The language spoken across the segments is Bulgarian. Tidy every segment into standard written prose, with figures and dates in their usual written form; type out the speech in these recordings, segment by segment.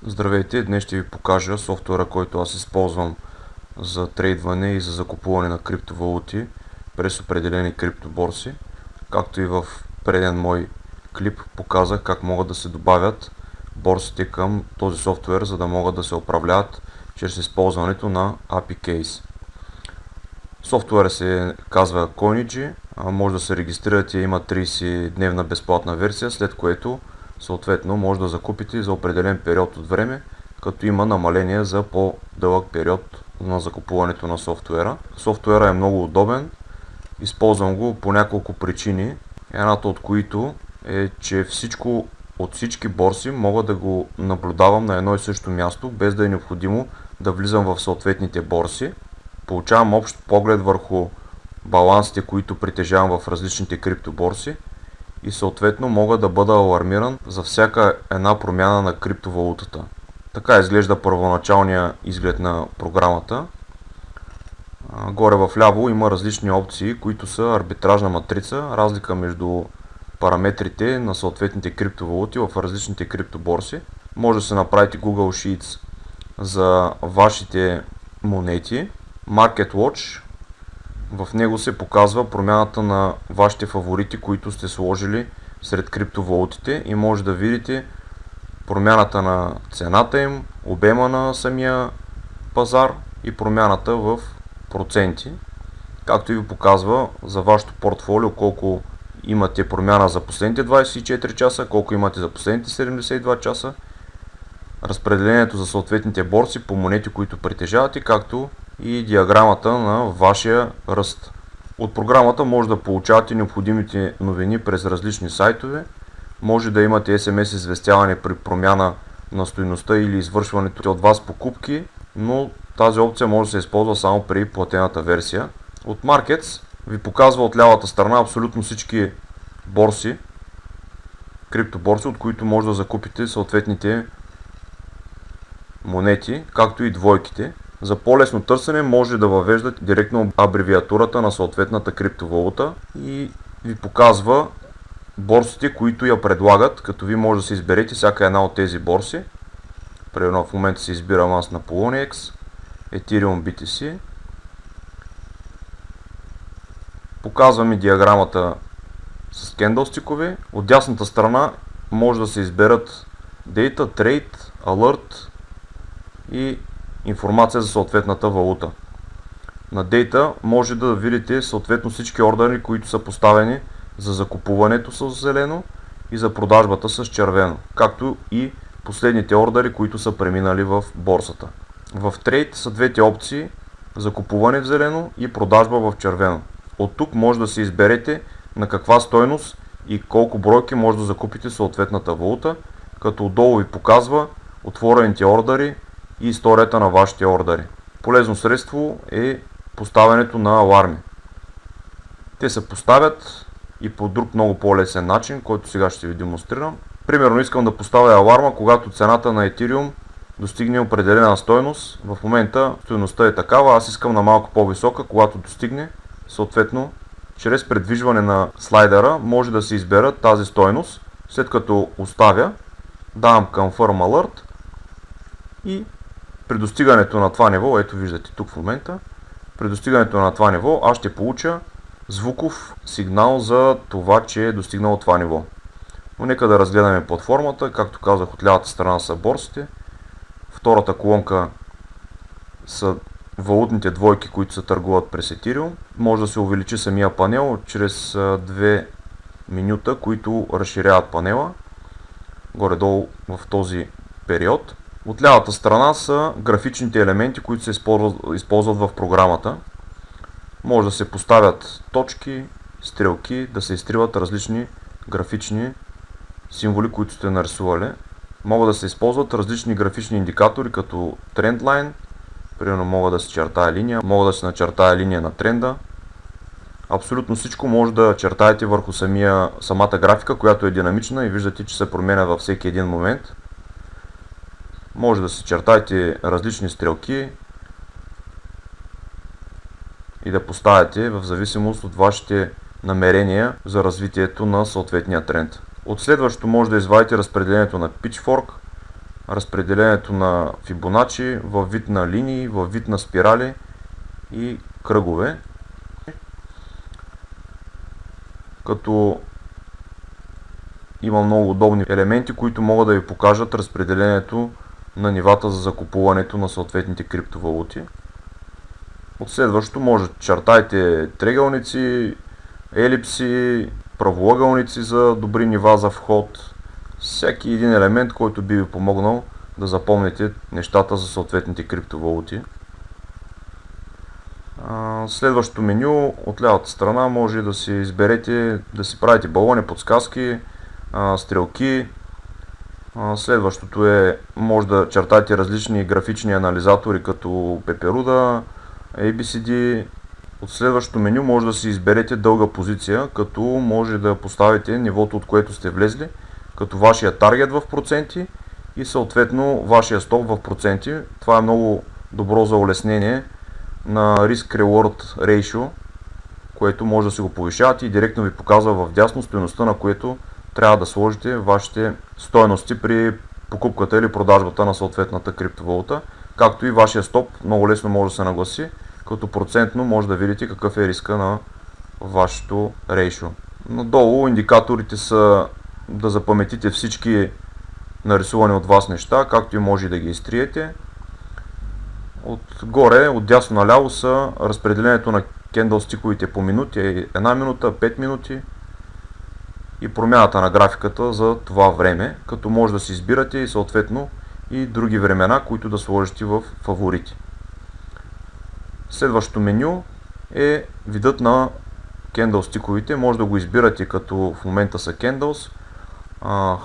Здравейте, днес ще ви покажа софтуера, който аз използвам за трейдване и за закупуване на криптовалути през определени криптоборси. Както и в преден мой клип показах как могат да се добавят борсите към този софтуер, за да могат да се управляват чрез използването на API Case. Софтуера се казва Coinigy, може да се регистрирате, има 30-дневна безплатна версия, след което съответно може да закупите за определен период от време, като има намаление за по-дълъг период на закупуването на софтуера. Софтуера е много удобен, използвам го по няколко причини, едната от които е, че от всички борси мога да го наблюдавам на едно и също място, без да е необходимо да влизам в съответните борси. Получавам общ поглед върху балансите, които притежавам в различните криптоборси и съответно мога да бъда алармиран за всяка една промяна на криптовалутата. Така изглежда първоначалния изглед на програмата. Горе в ляво има различни опции, които са арбитражна матрица, разлика между параметрите на съответните криптовалути в различните криптоборси. Може да се направите Google Sheets за вашите монети. Market Watch, в него се показва промяната на вашите фаворити, които сте сложили сред криптовалутите и може да видите промяната на цената им, обема на самия пазар и промяната в проценти, както и ви показва за вашето портфолио колко имате промяна за последните 24 часа, колко имате за последните 72 часа, разпределението за съответните борси по монети, които притежавате, както и диаграмата на вашия ръст. От програмата може да получавате необходимите новини през различни сайтове, може да имате SMS известяване при промяна на стойността или извършването от вас покупки, но тази опция може да се използва само при платената версия. От Markets ви показва от лявата страна абсолютно всички борси, криптоборси, от които може да закупите съответните монети, както и двойките. За по-лесно търсене може да въвеждате директно абревиатурата на съответната криптовалута и ви показва борсите, които я предлагат, като ви може да се изберете всяка една от тези борси. Примерно в момента се избирам аз на Poloniex, Ethereum BTC. Показва ми диаграмата с кендълстикове. От дясната страна може да се изберат Data, Trade, Alert и информация за съответната валута. На Data може да видите съответно всички ордери, които са поставени за закупуването с зелено и за продажбата с червено, както и последните ордери, които са преминали в борсата. В Trade са двете опции: закупуване в зелено и продажба в червено. От тук може да се изберете на каква стойност и колко бройки може да закупите съответната валута, като отдолу ви показва отворените ордери и историята на вашите ордери. Полезно средство е поставянето на аларми. Те се поставят и по друг много по-лесен начин, който сега ще ви демонстрирам. Примерно искам да поставя аларма, когато цената на Ethereum достигне определена стойност. В момента стойността е такава, аз искам на малко по-висока, когато достигне. Съответно, чрез предвижване на слайдера може да се избера тази стойност. След като оставя, давам Confirm Alert и при достигането на това ниво, ето виждате тук в момента, при достигането на това ниво аз ще получа звуков сигнал за това, че е достигнало това ниво. Но нека да разгледаме платформата. Както казах, от лявата страна са борсите. Втората колонка са валутните двойки, които се търгуват през Ethereum. Може да се увеличи самия панел чрез две менюта, които разширяват панела горе-долу в този период. От лявата страна са графичните елементи, които се използват в програмата. Може да се поставят точки, стрелки, да се изтриват различни графични символи, които сте нарисували. Могат да се използват различни графични индикатори, като Trendline. Примерно мога да се чертая линия, мога да се начертая линия на тренда. Абсолютно всичко може да чертаете върху самата графика, която е динамична и виждате, че се променя във всеки един момент. Може да се чертаете различни стрелки и да поставяте в зависимост от вашите намерения за развитието на съответния тренд. От следващото може да извадите разпределението на Pitchfork, разпределението на Фибоначи във вид на линии, във вид на спирали и кръгове. Като има много удобни елементи, които могат да ви покажат разпределението на нивата за закупуването на съответните криптовалути. От следващото може да чертайте триъгълници, елипси, правоъгълници за добри нива за вход. Всеки един елемент, който би ви помогнал да запомните нещата за съответните криптовалути. Следващото меню от лявата страна може да си изберете да си правите балони, подсказки, стрелки. Следващото е може да чертаете различни графични анализатори като Peperuda, ABCD. От следващото меню може да си изберете дълга позиция, като може да поставите нивото, от което сте влезли, като вашия таргет в проценти и съответно вашия стоп в проценти. Това е много добро за улеснение на Risk-Reward Ratio, което може да си го повишавате и директно ви показва в дясно стойността, на което трябва да сложите вашите стойности при покупката или продажбата на съответната криптовалута, както и вашия стоп много лесно може да се нагласи, като процентно може да видите какъв е риска на вашето ratio. Надолу индикаторите са да запаметите всички нарисувани от вас неща, както и може да ги изтриете. Отгоре, от дясно наляво са разпределението на кендълстиковите по минути, 1 минута, 5 минути и промяната на графиката за това време, като може да си избирате и съответно и други времена, които да сложите в фаворити. Следващото меню е видът на кендълстиковите. Може да го избирате като в момента са candles,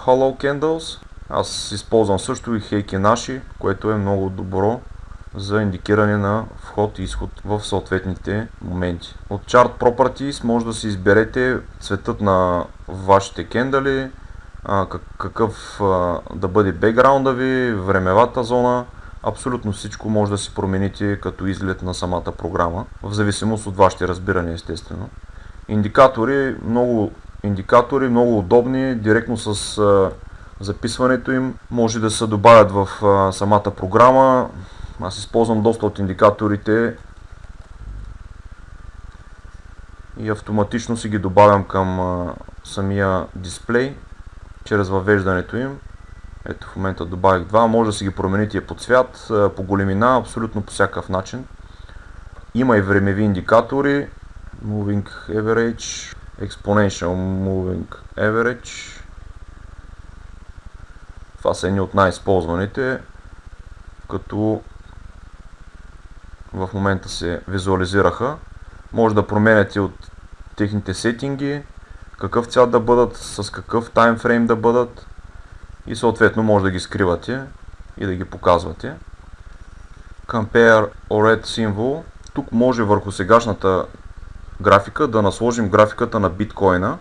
hollow candles. Аз използвам също и Heikin-Ashi, което е много добро за индикиране на вход и изход в съответните моменти. От Chart Properties може да си изберете цветът на вашите кендали, какъв да бъде бекграунда ви, времевата зона. Абсолютно всичко може да си промените като изглед на самата програма, в зависимост от вашите разбирания, естествено. Индикатори, много удобни, директно с записването им може да се добавят в самата програма. Аз използвам доста от индикаторите и автоматично си ги добавям към самия дисплей чрез въвеждането им. Ето в момента добавих два, може да си ги промените по цвят, по големина, абсолютно по всякакъв начин. Има и времеви индикатори, Moving Average, Exponential Moving Average. Това са едни от най-използваните, като в момента се визуализираха. Може да променяте от техните сетинги, какъв цвят да бъдат, с какъв таймфрейм да бъдат и съответно може да ги скривате и да ги показвате. Compare or Red Symbol. Тук може върху сегашната графика да насложим графиката на биткоина,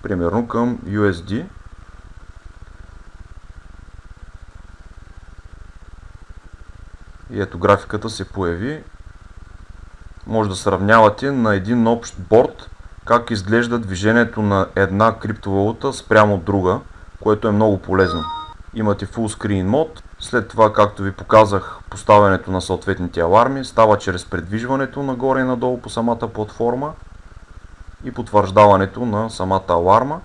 примерно към USD. И ето графиката се появи. Може да сравнявате на един общ борд как изглежда движението на една криптовалута спрямо друга, което е много полезно. Имате Full Screen Mode. След това, както ви показах, поставянето на съответните аларми става чрез предвижването нагоре и надолу по самата платформа и потвърждаването на самата аларма.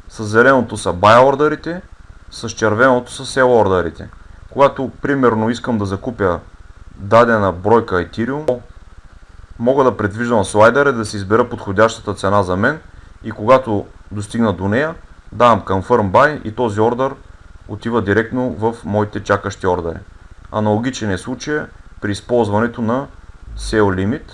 С зеленото са Buy ордерите, с червеното са Sell ордерите. Когато примерно искам да закупя дадена бройка Ethereum, мога да предвиждам слайдера да си избера подходящата цена за мен и когато достигна до нея, давам Confirm Buy и този ордер отива директно в моите чакащи ордери. Аналогичен е случай при използването на Sell Limit.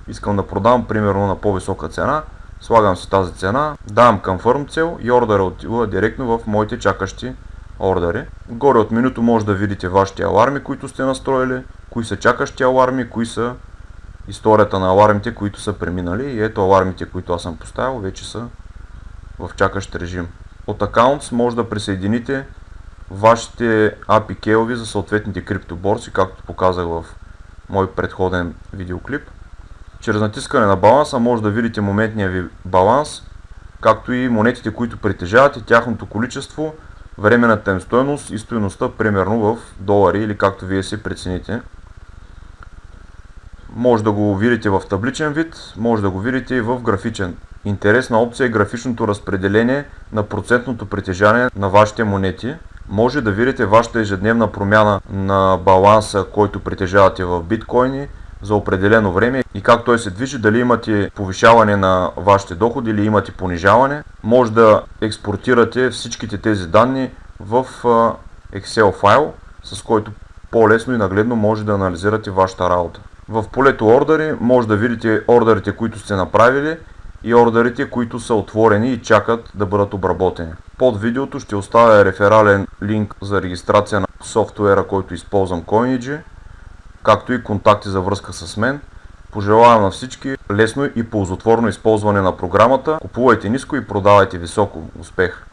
Искам да продам примерно на по-висока цена, слагам си тази цена, давам Confirm цел и ордера отива директно в моите чакащи ордери. Горе от менюто може да видите вашите аларми, които сте настроили, кои са чакащи аларми, кои са историята на алармите, които са преминали и ето алармите, които аз съм поставил, вече са в чакащ режим. От Accounts може да присъедините вашите API кейове за съответните криптоборси, както показах в мой предходен видеоклип. Чрез натискане на баланса може да видите моментния ви баланс, както и монетите, които притежавате, тяхното количество, временната им стойност и стойността примерно в долари или както вие си прецените. Може да го видите в табличен вид, може да го видите и в графичен. Интересна опция е графичното разпределение на процентното притежание на вашите монети. Може да видите вашата ежедневна промяна на баланса, който притежавате в биткоини за определено време и как той се движи, дали имате повишаване на вашите доходи или имате понижаване. Може да експортирате всичките тези данни в Excel файл, с който по-лесно и нагледно може да анализирате вашата работа. В полето ордери може да видите ордерите, които сте направили и ордерите, които са отворени и чакат да бъдат обработени. Под видеото ще оставя реферален линк за регистрация на софтуера, който използвам Coinigy, както и контакти за връзка с мен. Пожелавам на всички лесно и ползотворно използване на програмата. Купувайте ниско и продавайте високо. Успех!